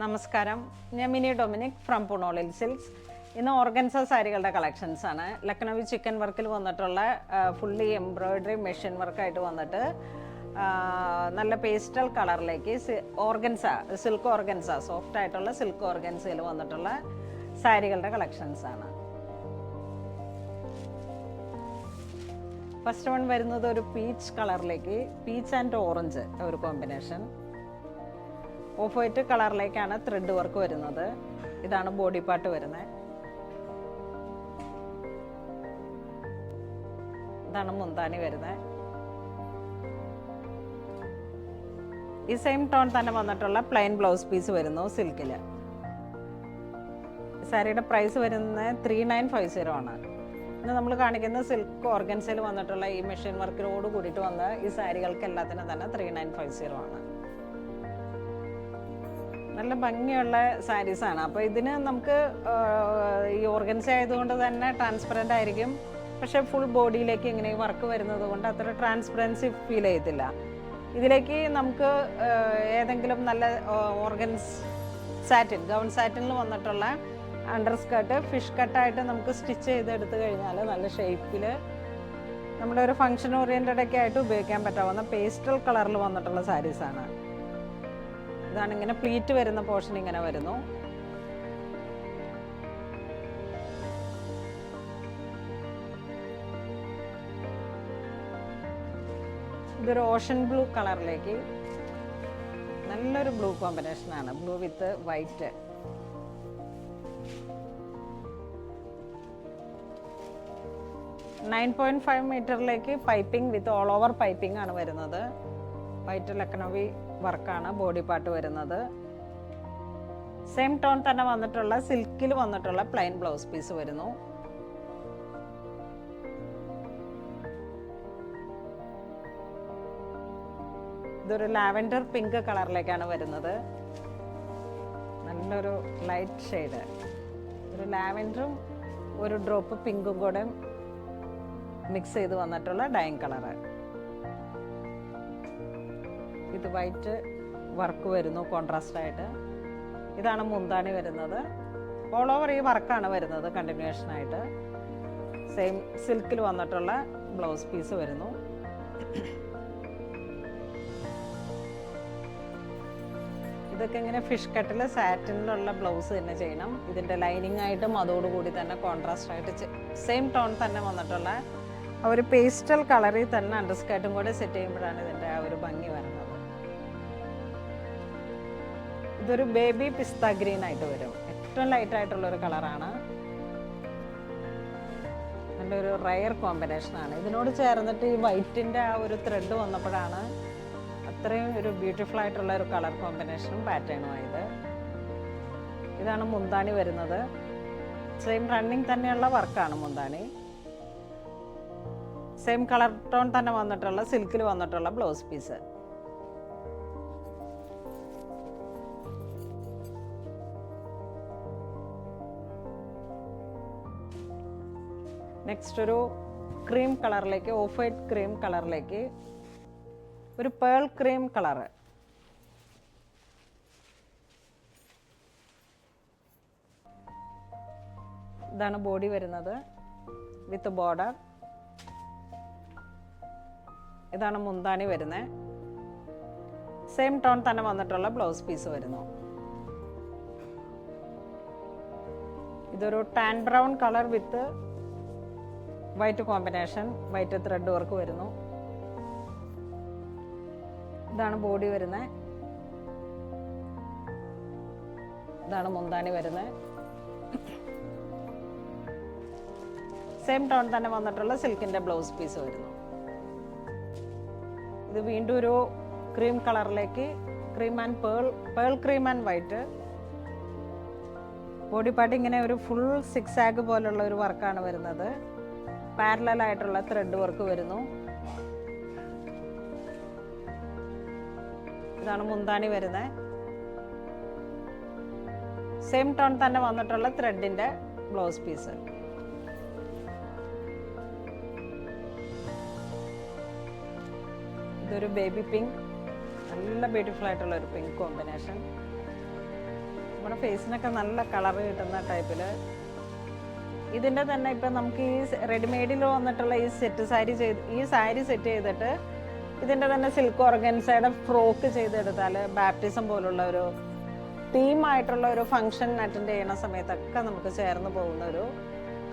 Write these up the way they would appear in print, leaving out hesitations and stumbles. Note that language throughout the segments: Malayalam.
നമസ്കാരം, ഞാൻ മിനി ഡൊമിനിക് ഫ്രം പുണോളിൽ സിൽക്സ്. ഇന്ന് ഓർഗൻസ സാരികളുടെ കളക്ഷൻസ് ആണ്. ലക്നൗവി ചിക്കൻ വർക്കിൽ വന്നിട്ടുള്ള ഫുള്ളി എംബ്രോയിഡറി മെഷീൻ വർക്കായിട്ട് വന്നിട്ട് നല്ല പേസ്റ്റൽ കളറിലേക്ക് ഓർഗൻസ, സിൽക്ക് ഓർഗൻസ, സോഫ്റ്റ് ആയിട്ടുള്ള സിൽക്ക് ഓർഗൻസയിൽ വന്നിട്ടുള്ള സാരികളുടെ കളക്ഷൻസ് ആണ്. ഫസ്റ്റ് വൺ വരുന്നത് ഒരു പീച്ച് കളറിലേക്ക്, പീച്ച് ആൻഡ് ഓറഞ്ച് ഒരു കോമ്പിനേഷൻ. ഓഫ് വൈറ്റ് കളറിലേക്കാണ് ത്രെഡ് വർക്ക് വരുന്നത്. ഇതാണ് ബോഡി പാർട്ട് വരുന്നത്. ഇതാണ് മുന്താണി വരുന്നത്. ഈ സെയിം ടോൺ തന്നെ വന്നിട്ടുള്ള പ്ലെയിൻ ബ്ലൗസ് പീസ് വരുന്നു സിൽക്കിൽ. സാരിയുടെ പ്രൈസ് വരുന്നത് 3950 ആണ്. ഇന്ന് നമ്മൾ കാണിക്കുന്ന സിൽക്ക് ഓർഗൻസയിൽ വന്നിട്ടുള്ള ഈ മെഷീൻ വർക്കിനോട് കൂടിയിട്ട് വന്ന ഈ സാരികൾക്ക് എല്ലാത്തിനും തന്നെ 3950 ആണ്. നല്ല ഭംഗിയുള്ള സാരീസാണ്. അപ്പോൾ ഇതിന് നമുക്ക് ഈ ഓർഗൻസ ആയതുകൊണ്ട് തന്നെ ട്രാൻസ്പെറൻ്റ് ആയിരിക്കും. പക്ഷേ ഫുൾ ബോഡിയിലേക്ക് ഇങ്ങനെ വർക്ക് വരുന്നത് കൊണ്ട് അത്ര ട്രാൻസ്പെറൻസി ഫീൽ ചെയ്യത്തില്ല. ഇതിലേക്ക് നമുക്ക് ഏതെങ്കിലും നല്ല ഓർഗൻസ് സാറ്റിൻ, ഗൗൺ സാറ്റിനിൽ വന്നിട്ടുള്ള അണ്ടർ സ്കർട്ട് ഫിഷ് കട്ടായിട്ട് നമുക്ക് സ്റ്റിച്ച് ചെയ്തെടുത്ത് കഴിഞ്ഞാൽ നല്ല ഷേപ്പിൽ നമ്മുടെ ഒരു ഫങ്ഷൻ ഓറിയൻറ്റഡ് ഒക്കെ ആയിട്ട് ഉപയോഗിക്കാൻ പറ്റാവുന്ന പേസ്റ്റൽ കളറിൽ വന്നിട്ടുള്ള സാരീസാണ്. ഇതാണ് ഇങ്ങനെ പ്ലീറ്റ് വരുന്ന പോർഷൻ ഇങ്ങനെ വരുന്നു. ഇതൊരു ഓഷൻ ബ്ലൂ കളറിലേക്ക്, നല്ലൊരു ബ്ലൂ കോമ്പിനേഷനാണ്, ബ്ലൂ വിത്ത് വൈറ്റ്. $9.5 മീറ്ററിലേക്ക് piping with all over piping ആണ് വരുന്നത്. വൈറ്റ് ലക്നൗവി വർക്കാണ് ബോഡി പാർട്ട് വരുന്നത്. സെയിം ടോൺ തന്നെ വന്നിട്ടുള്ള സിൽക്കിൽ വന്നിട്ടുള്ള പ്ലെയിൻ ബ്ലൗസ് പീസ് വരുന്നു. ഇതൊരു ലാവൻഡർ പിങ്ക് കളറിലേക്കാണ് വരുന്നത്. നല്ലൊരു ലൈറ്റ് ഷെയ്ഡ്, ഒരു ലാവൻഡറും ഒരു ഡ്രോപ്പ് പിങ്കും കൂടെ മിക്സ് ചെയ്ത് വന്നിട്ടുള്ള ഡൈങ് കളറ്. ഇത് വൈറ്റ് വർക്ക് വരുന്നു കോൺട്രാസ്റ്റ് ആയിട്ട്. ഇതാണ് മുന്താണി വരുന്നത്. ഓൾ ഓവർ ഈ വർക്കാണ് വരുന്നത് കണ്ടിന്യൂഷൻ ആയിട്ട്. സെയിം സിൽക്കിൽ വന്നിട്ടുള്ള ബ്ലൗസ് പീസ് വരുന്നു. ഇതൊക്കെ ഇങ്ങനെ ഫിഷ് കട്ടിൽ സാറ്റിനിലുള്ള ബ്ലൗസ് തന്നെ ചെയ്യണം. ഇതിൻ്റെ ലൈനിങ് ആയിട്ടും അതോടുകൂടി തന്നെ കോൺട്രാസ്റ്റ് ആയിട്ട് സെയിം ടോൺ തന്നെ വന്നിട്ടുള്ള ആ ഒരു പേസ്റ്റൽ കളറിൽ തന്നെ അണ്ടർസ്കേർട്ടും കൂടെ സെറ്റ് ചെയ്യുമ്പോഴാണ് ഇതിൻ്റെ ആ ഒരു ഭംഗി വരുന്നത്. ഇതൊരു ബേബി പിസ്ത ഗ്രീൻ ആയിട്ട് വരും. ഏറ്റവും ലൈറ്റ് ആയിട്ടുള്ളൊരു കളറാണ്. നല്ലൊരു റയർ കോമ്പിനേഷനാണ്. ഇതിനോട് ചേർന്നിട്ട് ഈ വൈറ്റിൻ്റെ ആ ഒരു ത്രെഡ് വന്നപ്പോഴാണ് അത്രയും ഒരു ബ്യൂട്ടിഫുൾ ആയിട്ടുള്ള ഒരു കളർ കോമ്പിനേഷനും പാറ്റേണും ആയത്. ഇതാണ് മുന്താണി വരുന്നത്. സെയിം റണ്ണിങ് തന്നെയുള്ള വർക്കാണ് മുന്താണി. സെയിം കളർ ടോൺ തന്നെ വന്നിട്ടുള്ള സിൽക്കിൽ വന്നിട്ടുള്ള ബ്ലൗസ് പീസ്. നെക്സ്റ്റ് ഒരു ക്രീം കളറിലേക്ക്, ഓഫ് വൈറ്റ് ക്രീം കളറിലേക്ക് ഒരു പേൾ ക്രീം കളറ്. ഇതാണ് ബോഡി വരുന്നത് വിത്ത് ബോർഡർ. ഇതാണ് മുന്താണി വരുന്നത്. സെയിം ടോൺ തന്നെ വന്നിട്ടുള്ള ബ്ലൗസ് പീസ് വരുന്നു. ഇതൊരു ടാൻ ബ്രൗൺ കളർ വിത്ത് white combination, white thread work വരുന്നു. ഇതാണ് ബോഡി വരുന്നത്. ഇതാണ് മുന്താണി വരുന്നത്. സെയിം ടോൺ തന്നെ വന്നിട്ടുള്ള സിൽക്കിൻ്റെ ബ്ലൗസ് പീസ് വരുന്നു. ഇത് വീണ്ടും ഒരു ക്രീം കളറിലേക്ക്, cream and pearl cream and white. Body part ഇങ്ങനെ ഒരു ഫുൾ സിക്സ് ആഗ് പോലുള്ള ഒരു വർക്കാണ് വരുന്നത്. പാരലൽ ആയിട്ടുള്ള ത്രെഡ് വർക്ക് വരുന്നു. ഇതാണ് മുന്താണി വരുന്നത്. സെയിം ടോൺ തന്നെ വന്നിട്ടുള്ള ത്രെഡിൻ്റെ ബ്ലൗസ് പീസ്. ഇതൊരു ബേബി പിങ്ക്, നല്ല ബ്യൂട്ടിഫുൾ ആയിട്ടുള്ള ഒരു പിങ്ക് കോമ്പിനേഷൻ. നമ്മുടെ ഫേസിനൊക്കെ നല്ല കളർ കിട്ടുന്ന ടൈപ്പിൽ. ഇതിൻ്റെ തന്നെ ഇപ്പം നമുക്ക് ഈ റെഡിമെയ്ഡിൽ വന്നിട്ടുള്ള ഈ സാരി സെറ്റ് ചെയ്തിട്ട് ഇതിൻ്റെ തന്നെ സിൽക്ക് ഓർഗൻസയുടെ ഫ്രോക്ക് ചെയ്തെടുത്താൽ ബാപ്റ്റിസം പോലുള്ള ഒരു തീമായിട്ടുള്ള ഒരു ഫങ്ഷൻ അറ്റൻഡ് ചെയ്യുന്ന സമയത്തൊക്കെ നമുക്ക് ചേർന്ന് പോകുന്ന ഒരു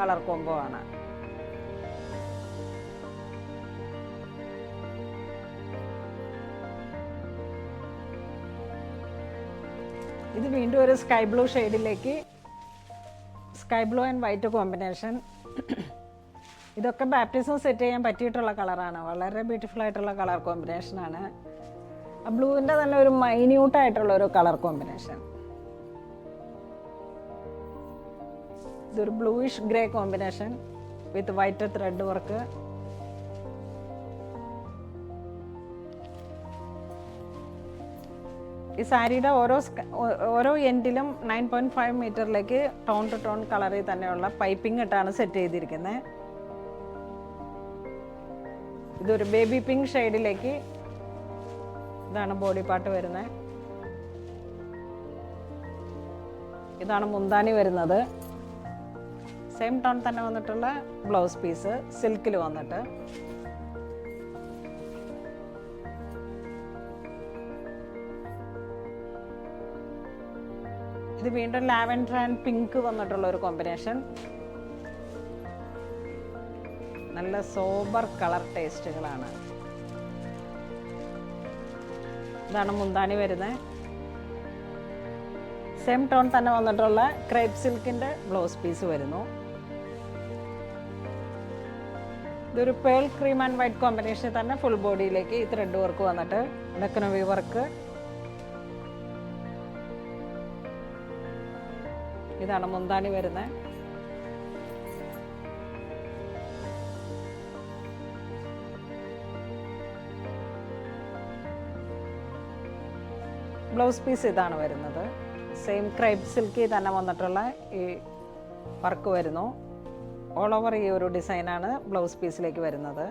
കളർ കോംബോ ആണ്. ഇത് വീണ്ടും ഒരു സ്കൈ ബ്ലൂ ഷെയ്ഡിലേക്ക്, sky blue and white combination. ഇതൊക്കെ ബാപ്റ്റിസം സെറ്റ് ചെയ്യാൻ പറ്റിയിട്ടുള്ള കളറാണ്. വളരെ ബ്യൂട്ടിഫുൾ ആയിട്ടുള്ള കളർ കോമ്പിനേഷനാണ്. ആ ബ്ലൂവിൻ്റെ തന്നെ ഒരു മൈന്യൂട്ടായിട്ടുള്ള ഒരു കളർ കോമ്പിനേഷൻ. ഇതൊരു bluish grey combination with white thread work. ഈ സാരിയുടെ ഓരോ എൻഡിലും 9.5 മീറ്ററിലേക്ക് ടോൺ ടു ടോൺ കളറിൽ തന്നെയുള്ള പൈപ്പിംഗ് ഇട്ടാണ് സെറ്റ് ചെയ്തിരിക്കുന്നത്. ഇതൊരു ബേബി പിങ്ക് ഷെയ്ഡിലേക്ക്, ഇതാണ് ബോഡി പാർട്ട് വരുന്നത്. ഇതാണ് മുന്താനി വരുന്നത്. സെയിം ടോൺ തന്നെ വന്നിട്ടുള്ള ബ്ലൗസ് പീസ് സിൽക്കിൽ വന്നിട്ട്. ഇത് വീണ്ടും ലാവൻഡർ ആൻഡ് പിങ്ക് വന്നിട്ടുള്ള ഒരു കോമ്പിനേഷൻ. നല്ല സോബർ കളർ ടേസ്റ്റുകളാണ്. ഇതാണ് മുന്താനി വരുന്നത്. സെയിം ടോൺ തന്നെ വന്നിട്ടുള്ള ക്രേപ്പ് സിൽക്കിൻ്റെ ബ്ലൗസ് പീസ് വരുന്നു. ഇതൊരു pearl cream and white combination തന്നെ ഫുൾ ബോഡിയിലേക്ക് ഈ ത്രെഡ് വർക്ക് വന്നിട്ട് ഡെക്കനവി വർക്ക്. ഇതാണ് മുന്താനി വരുന്നത്. ബ്ലൗസ് പീസ് ഇതാണ് വരുന്നത്. സെയിം ക്രേപ്പ് സിൽക്കിൽ തന്നെ വന്നിട്ടുള്ള ഈ വർക്ക് വരുന്നു. ഓൾ ഓവർ ഈ ഒരു ഡിസൈനാണ് ബ്ലൗസ് പീസിലേക്ക് വരുന്നത്.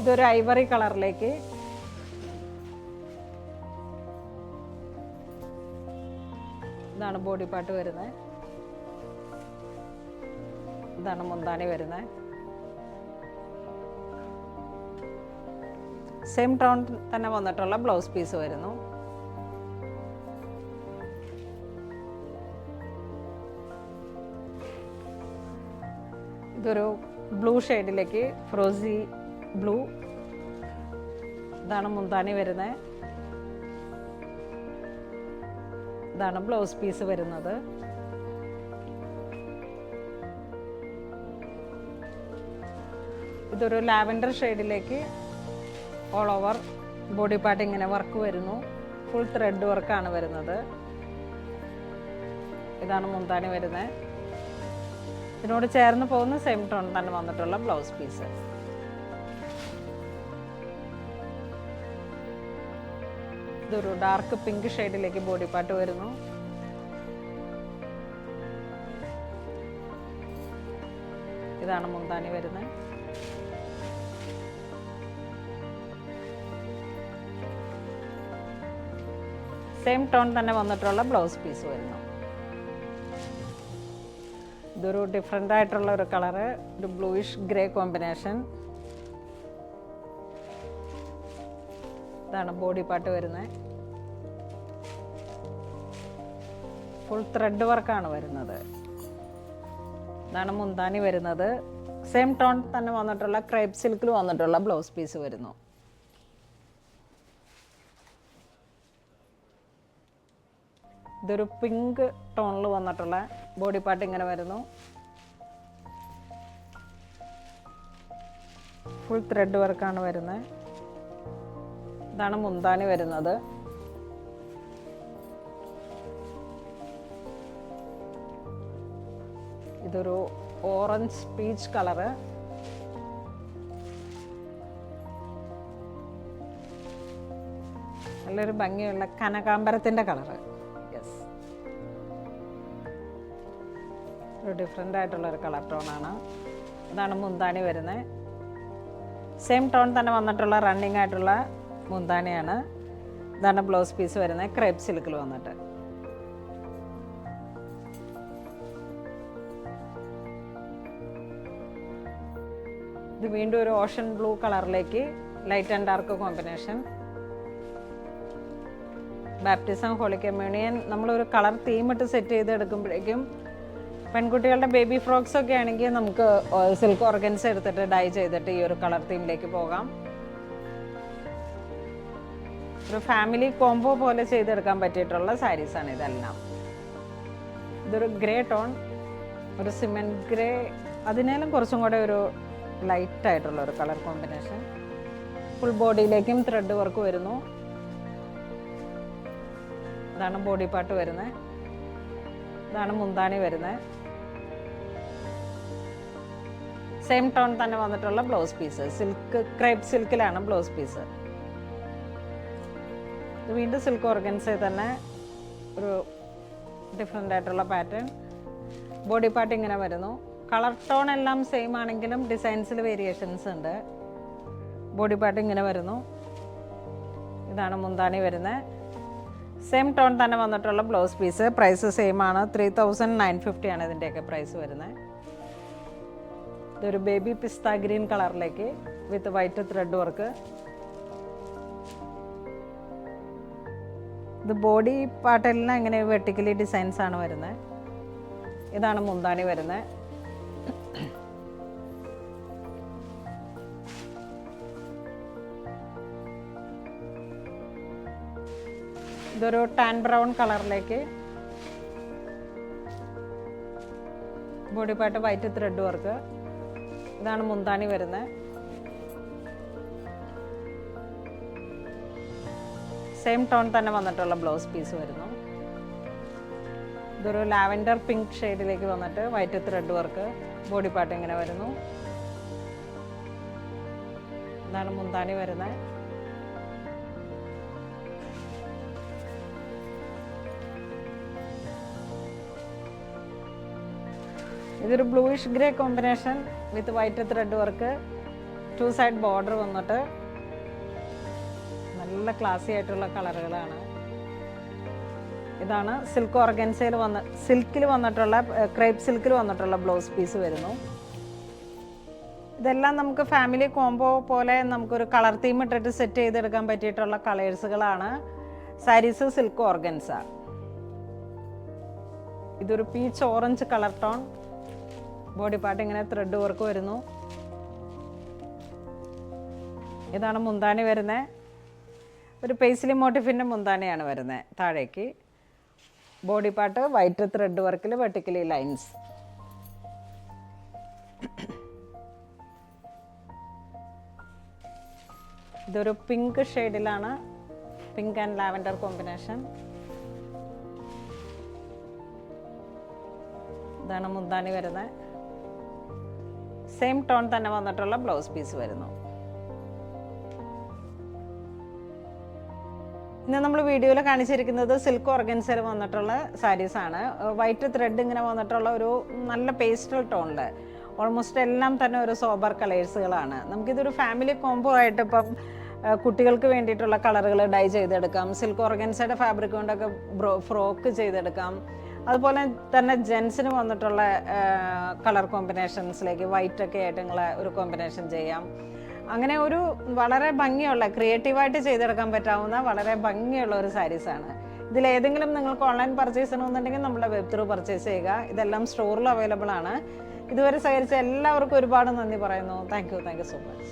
ഇതൊരു ഐവറി കളറിലേക്ക്, ഇതാണ് ബോഡി പാർട്ട് വരുന്നത്. ഇതാണ് മുന്താനി വരുന്നത്. സെയിം ടോൺ തന്നെ വന്നിട്ടുള്ള ബ്ലൗസ് പീസ് വരുന്നു. ഇതൊരു ബ്ലൂ ഷെയ്ഡിലേക്ക് ഫ്രോസി ബ്ലൂ. ഇതാണ് മുന്താനി വരുന്നത്. ഇതാണ് ബ്ലൗസ് പീസ് വരുന്നത്. ഇതൊരു ലാവൻഡർ ഷെയ്ഡിലേക്ക് ഓൾ ഓവർ ബോഡി പാർട്ട് ഇങ്ങനെ വർക്ക് വരുന്നു. ഫുൾ ത്രെഡ് വർക്കാണ് വരുന്നത്. ഇതാണ് മുന്താനി വരുന്നത്. ഇതിനോട് ചേർന്ന് പോകുന്ന സെയിം ടോൺ തന്നെ വന്നിട്ടുള്ള ബ്ലൗസ് പീസ്. ഇതൊരു ഡാർക്ക് പിങ്ക് ഷെയ്ഡിലേക്ക് ബോഡി പാർട്ട് വരുന്നു. ഇതാണ് മുന്താനി വരുന്നത്. സെയിം ടോൺ തന്നെ വന്നിട്ടുള്ള ബ്ലൗസ് പീസ് വരുന്നു. ഇതൊരു ഡിഫറെൻ്റ് ആയിട്ടുള്ള ഒരു കളറ്, ഒരു ബ്ലൂയിഷ് ഗ്രേ കോമ്പിനേഷൻ. ഇതാണ് ബോഡി പാർട്ട് വരുന്നത്. ഫുൾ ത്രെഡ് വർക്കാണ് വരുന്നത്. ഇതാണ് മുന്താനി വരുന്നത്. സെയിം ടോൺ തന്നെ വന്നിട്ടുള്ള ക്രേപ്പ് സിൽക്കിൽ വന്നിട്ടുള്ള ബ്ലൗസ് പീസ് വരുന്നു. ഇതൊരു പിങ്ക് ടോണിൽ വന്നിട്ടുള്ള ബോഡി പാർട്ട് ഇങ്ങനെ വരുന്നു. ഫുൾ ത്രെഡ് വർക്കാണ് വരുന്നത്. ഇതാണ് മുന്താനി വരുന്നത്. ഇതൊരു ഓറഞ്ച് പീച്ച് കളറ്. നല്ലൊരു ഭംഗിയുള്ള കനകാംബരത്തിൻ്റെ കളറ്. യെസ്, ഒരു ഡിഫറെൻ്റ് ആയിട്ടുള്ളൊരു കളർ ടോണാണ്. ഇതാണ് മുന്താനി വരുന്നത്. സെയിം ടോൺ തന്നെ വന്നിട്ടുള്ള റണ്ണിങ് ആയിട്ടുള്ള മുന്താണിയാണ്. ഇതാണ് ബ്ലൗസ് പീസ് വരുന്നത്, ക്രേപ്പ് സിൽക്കിൽ വന്നിട്ട്. ഇത് വീണ്ടും ഒരു ഓഷൻ ബ്ലൂ കളറിലേക്ക് light and dark combination. Baptism, holy communion, നമ്മളൊരു കളർ തീം ഇട്ട് സെറ്റ് ചെയ്ത് എടുക്കുമ്പോഴേക്കും പെൺകുട്ടികളുടെ ബേബി ഫ്രോക്സ് ഒക്കെ ആണെങ്കിൽ നമുക്ക് സിൽക്ക് ഓർഗൻസ് എടുത്തിട്ട് ഡൈ ചെയ്തിട്ട് ഈ ഒരു കളർ തീമിലേക്ക് പോകാം. ഒരു ഫാമിലി കോംബോ പോലെ ചെയ്തെടുക്കാൻ പറ്റിയിട്ടുള്ള സാരീസാണ് ഇതെല്ലാം. ഇതൊരു ഗ്രേ ടോൺ, ഒരു സിമെൻറ്റ് ഗ്രേ, അതിനേലും കുറച്ചും കൂടെ ഒരു ലൈറ്റ് ആയിട്ടുള്ള ഒരു കളർ കോമ്പിനേഷൻ. ഫുൾ ബോഡിയിലേക്കും ത്രെഡ് വർക്ക് വരുന്നു. ഇതാണ് ബോഡി പാർട്ട് വരുന്നത്. ഇതാണ് മുന്താണി വരുന്നത്. സെയിം ടോൺ തന്നെ വന്നിട്ടുള്ള ബ്ലൗസ് പീസ്, സിൽക്ക് ക്രേപ്പ് സിൽക്കിലാണ് ബ്ലൗസ് പീസ്. ഇത് വീണ്ടും സിൽക്ക് ഓർഗൻസിൽ തന്നെ ഒരു ഡിഫറെൻ്റ് ആയിട്ടുള്ള പാറ്റേൺ. ബോഡി പാർട്ട് ഇങ്ങനെ വരുന്നു. കളർ ടോൺ എല്ലാം സെയിം ആണെങ്കിലും ഡിസൈൻസിൽ വേരിയേഷൻസ് ഉണ്ട്. ബോഡി പാർട്ട് ഇങ്ങനെ വരുന്നു. ഇതാണ് മുന്താണി വരുന്നത്. സെയിം ടോൺ തന്നെ വന്നിട്ടുള്ള ബ്ലൗസ് പീസ്. പ്രൈസ് സെയിം ആണ്, 3950 ആണ് ഇതിൻ്റെയൊക്കെ പ്രൈസ് വരുന്നത്. ഇതൊരു ബേബി പിസ്ത ഗ്രീൻ കളറിലേക്ക് വിത്ത് വൈറ്റ് ത്രെഡ് വർക്ക്. ഇത് ബോഡി പാർട്ടെല്ലാം ഇങ്ങനെ വെർട്ടിക്കലി ഡിസൈൻസ് ആണ് വരുന്നത്. ഇതാണ് മുന്താണി വരുന്നത്. ഇതൊരു ടാൻ ബ്രൗൺ കളറിലേക്ക് body part white thread work. ഇതാണ് മുന്താണി വരുന്നത്. സെയിം ടോൺ തന്നെ വന്നിട്ടുള്ള ബ്ലൗസ് പീസ് വരുന്നു. ഇതൊരു ലാവൻഡർ പിങ്ക് ഷെയ്ഡിലേക്ക് വന്നിട്ട് white thread work. Body part ഇങ്ങനെ വരുന്നു. ഇതാണ് മുന്താണി വരുന്നത്. ഇതൊരു bluish grey combination with white thread work. 2 side border വന്നിട്ട് നല്ല ക്ലാസി ആയിട്ടുള്ള കളറുകളാണ്. ഇതാണ് സിൽക്ക് ഓർഗൻസയിൽ സിൽക്കിൽ വന്നിട്ടുള്ള ക്രേപ്പ് സിൽക്കിൽ വന്നിട്ടുള്ള ബ്ലൗസ് പീസ് വരുന്നു. ഇതെല്ലാം നമുക്ക് ഫാമിലി കോംബോ പോലെ നമുക്കൊരു കളർ തീം ഇട്ടിട്ട് സെറ്റ് ചെയ്തെടുക്കാൻ പറ്റിയിട്ടുള്ള കളേഴ്സുകളാണ്. Saris silk organza. ഇതൊരു peach orange colour tone. Body part ഇങ്ങനെ ത്രെഡ് വർക്ക് വരുന്നു. ഇതാണ് മുന്താണി വരുന്നത്. ഒരു പേസ്ലി മോട്ടിഫിൻ്റെ മുന്താണിയാണ് വരുന്നത് താഴേക്ക്. ബോഡി പാർട്ട് വൈറ്റ് ത്രെഡ് വർക്കിൽ വെർട്ടിക്കലി ലൈൻസ്. ഇതൊരു പിങ്ക് ഷെയ്ഡിലാണ്, പിങ്ക് ആൻഡ് ലാവൻഡർ കോമ്പിനേഷൻ. ഇതാണ് മുന്താണി വരുന്നത്. സെയിം ടോൺ തന്നെ വന്നിട്ടുള്ള ബ്ലൗസ് പീസ് വരുന്നു. ഇന്ന് നമ്മൾ വീഡിയോയിൽ കാണിച്ചിരിക്കുന്നത് സിൽക്ക് ഓർഗൻസയിൽ വന്നിട്ടുള്ള സാരീസാണ്. വൈറ്റ് ത്രെഡ് ഇങ്ങനെ വന്നിട്ടുള്ള ഒരു നല്ല പേസ്റ്റൽ ടോണിൽ ഓൾമോസ്റ്റ് എല്ലാം തന്നെ ഒരു സോബർ കളേഴ്സുകളാണ്. നമുക്കിതൊരു ഫാമിലി കോംബോ ആയിട്ട് ഇപ്പം കുട്ടികൾക്ക് വേണ്ടിയിട്ടുള്ള കളറുകൾ ഡൈ ചെയ്തെടുക്കാം. സിൽക്ക് ഓർഗൻസയുടെ ഫാബ്രിക് കൊണ്ടൊക്കെ ഫ്രോക്ക് ചെയ്തെടുക്കാം. അതുപോലെ തന്നെ ജെൻസിന് വന്നിട്ടുള്ള കളർ കോമ്പിനേഷൻസിലേക്ക് വൈറ്റ് ഒക്കെ ആയിട്ടുള്ള ഒരു കോമ്പിനേഷൻ ചെയ്യാം. അങ്ങനെ ഒരു വളരെ ഭംഗിയുള്ള ക്രിയേറ്റീവായിട്ട് ചെയ്തെടുക്കാൻ പറ്റാവുന്ന വളരെ ഭംഗിയുള്ള ഒരു സാരീസാണ്. ഇതിലേതെങ്കിലും നിങ്ങൾക്ക് ഓൺലൈൻ പർച്ചേസ് ചെയ്യണമെന്നുണ്ടെങ്കിൽ നമ്മുടെ വെബ് ത്രൂ പർച്ചേസ് ചെയ്യുക. ഇതെല്ലാം സ്റ്റോറിൽ അവൈലബിൾ ആണ്. ഇതുവരെ സഹകരിച്ച എല്ലാവർക്കും ഒരുപാട് നന്ദി പറയുന്നു. Thank you so much.